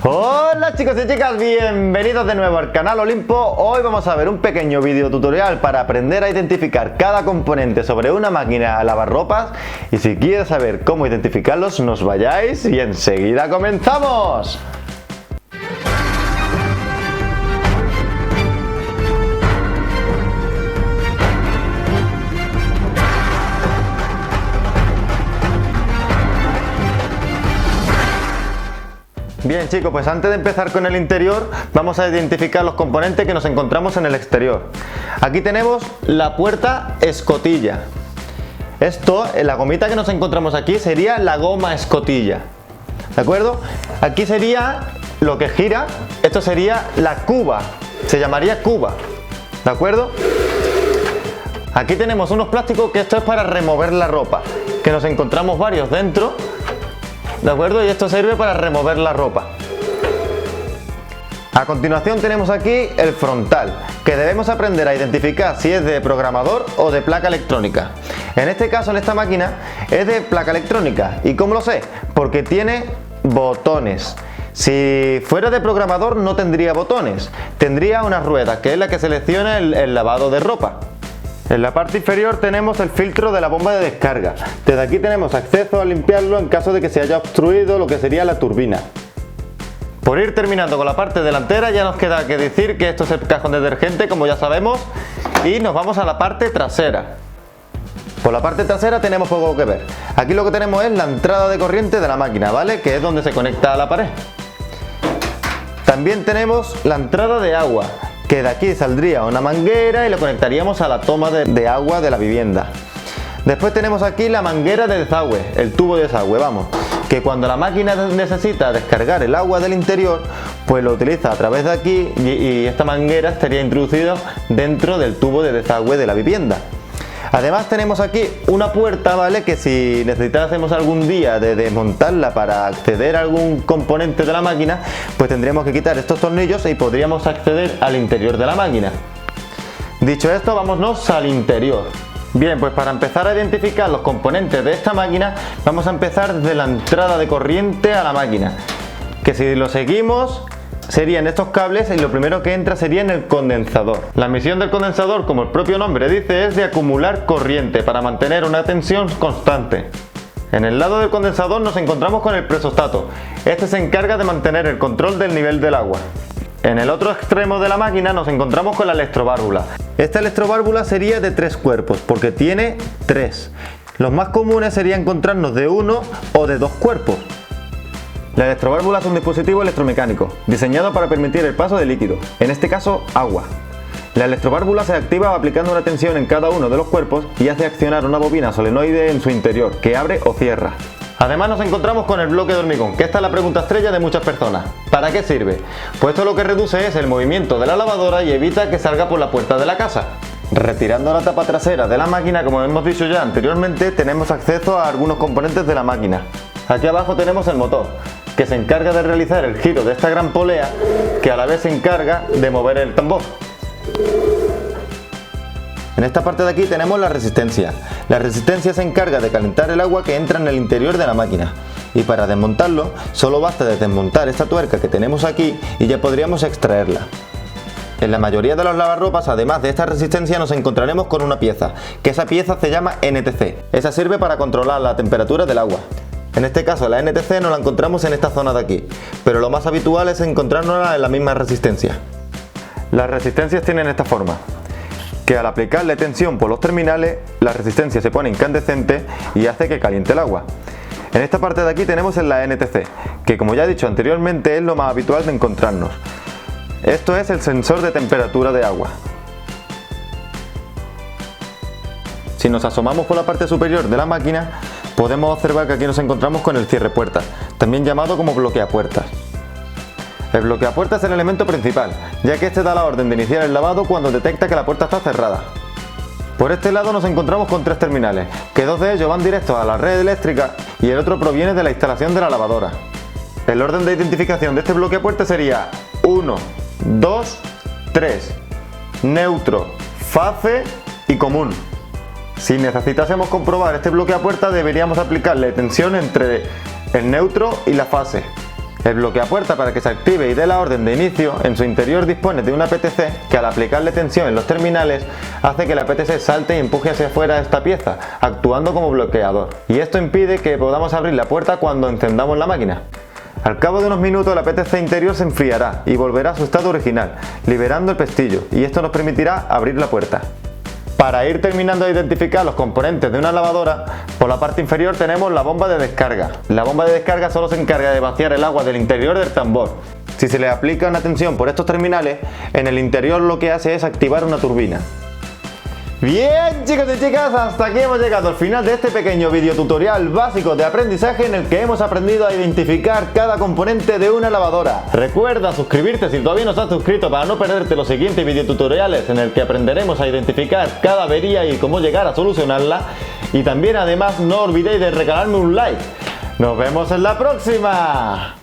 Hola chicos y chicas, bienvenidos de nuevo al canal Olimpo. Hoy vamos a ver un pequeño video tutorial para aprender a identificar cada componente sobre una máquina a lavarropas. Y si quieres saber cómo identificarlos, no os vayáis y enseguida comenzamos. Bien chicos, pues antes de empezar con el interior vamos a identificar los componentes que nos encontramos en el exterior. Aquí tenemos la puerta escotilla. Esto, la gomita que nos encontramos aquí sería la goma escotilla, ¿de acuerdo? Aquí sería lo que gira, esto sería la cuba, se llamaría cuba, ¿de acuerdo? Aquí tenemos unos plásticos que esto es para remover la ropa, que nos encontramos varios dentro, ¿de acuerdo? Y esto sirve para remover la ropa. A continuación tenemos aquí el frontal, que debemos aprender a identificar si es de programador o de placa electrónica. En este caso, en esta máquina, es de placa electrónica. ¿Y cómo lo sé? Porque tiene botones. Si fuera de programador no tendría botones, tendría una rueda, que es la que selecciona el lavado de ropa. En la parte inferior tenemos el filtro de la bomba de descarga. Desde aquí tenemos acceso a limpiarlo en caso de que se haya obstruido lo que sería la turbina. Por ir terminando con la parte delantera, ya nos queda que decir que esto es el cajón de detergente, como ya sabemos, y nos vamos a la parte trasera. Por la parte trasera tenemos poco que ver. Aquí lo que tenemos es la entrada de corriente de la máquina, ¿vale? Que es donde se conecta a la pared. También tenemos la entrada de agua, que de aquí saldría una manguera y lo conectaríamos a la toma de agua de la vivienda. Después tenemos aquí la manguera de desagüe, el tubo de desagüe, vamos, que cuando la máquina necesita descargar el agua del interior, pues lo utiliza a través de aquí y esta manguera estaría introducida dentro del tubo de desagüe de la vivienda. Además tenemos aquí una puerta, ¿vale? Que si necesitásemos algún día de desmontarla para acceder a algún componente de la máquina, pues tendríamos que quitar estos tornillos y podríamos acceder al interior de la máquina. Dicho esto, vámonos al interior. Bien, pues para empezar a identificar los componentes de esta máquina, vamos a empezar desde la entrada de corriente a la máquina. Que si lo seguimos, serían estos cables y lo primero que entra sería en el condensador. La misión del condensador, como el propio nombre dice, es de acumular corriente para mantener una tensión constante. En el lado del condensador nos encontramos con el presostato. Este se encarga de mantener el control del nivel del agua. En el otro extremo de la máquina nos encontramos con la electroválvula. Esta electroválvula sería de 3 cuerpos, porque tiene 3. Los más comunes sería encontrarnos de 1 o de 2 cuerpos. La electroválvula es un dispositivo electromecánico, diseñado para permitir el paso de líquido, en este caso agua. La electroválvula se activa aplicando una tensión en cada uno de los cuerpos y hace accionar una bobina solenoide en su interior, que abre o cierra. Además nos encontramos con el bloque de hormigón, que esta es la pregunta estrella de muchas personas. ¿Para qué sirve? Pues esto lo que reduce es el movimiento de la lavadora y evita que salga por la puerta de la casa. Retirando la tapa trasera de la máquina, como hemos dicho ya anteriormente, tenemos acceso a algunos componentes de la máquina. Aquí abajo tenemos el motor, que se encarga de realizar el giro de esta gran polea, que a la vez se encarga de mover el tambor. En esta parte de aquí tenemos la resistencia. La resistencia se encarga de calentar el agua que entra en el interior de la máquina. Y para desmontarlo, solo basta de desmontar esta tuerca que tenemos aquí y ya podríamos extraerla. En la mayoría de los lavarropas, además de esta resistencia, nos encontraremos con una pieza, que esa pieza se llama NTC. Esa sirve para controlar la temperatura del agua. En este caso la NTC no la encontramos en esta zona de aquí, pero lo más habitual es encontrarnos en la misma resistencia. Las resistencias tienen esta forma, que al aplicarle tensión por los terminales, la resistencia se pone incandescente y hace que caliente el agua. En esta parte de aquí tenemos la NTC, que como ya he dicho anteriormente es lo más habitual de encontrarnos. Esto es el sensor de temperatura de agua. Si nos asomamos por la parte superior de la máquina, podemos observar que aquí nos encontramos con el cierre puertas, también llamado como bloqueapuertas. El bloqueapuertas es el elemento principal, ya que este da la orden de iniciar el lavado cuando detecta que la puerta está cerrada. Por este lado nos encontramos con 3 terminales, que 2 de ellos van directos a la red eléctrica y el otro proviene de la instalación de la lavadora. El orden de identificación de este bloqueapuertas sería 1, 2, 3, neutro, fase y común. Si necesitásemos comprobar este bloqueapuertas, deberíamos aplicarle tensión entre el neutro y la fase. El bloqueapuerta, para que se active y dé la orden de inicio, en su interior dispone de una PTC que, al aplicarle tensión en los terminales, hace que la PTC salte y empuje hacia afuera esta pieza, actuando como bloqueador. Y esto impide que podamos abrir la puerta cuando encendamos la máquina. Al cabo de unos minutos la PTC interior se enfriará y volverá a su estado original, liberando el pestillo, y esto nos permitirá abrir la puerta. Para ir terminando de identificar los componentes de una lavadora, por la parte inferior tenemos la bomba de descarga. La bomba de descarga solo se encarga de vaciar el agua del interior del tambor. Si se le aplica una tensión por estos terminales, en el interior lo que hace es activar una turbina. Bien, chicos y chicas, hasta aquí hemos llegado al final de este pequeño video tutorial básico de aprendizaje en el que hemos aprendido a identificar cada componente de una lavadora. Recuerda suscribirte si todavía no estás suscrito para no perderte los siguientes videotutoriales en el que aprenderemos a identificar cada avería y cómo llegar a solucionarla. Y también además no olvidéis de regalarme un like. ¡Nos vemos en la próxima!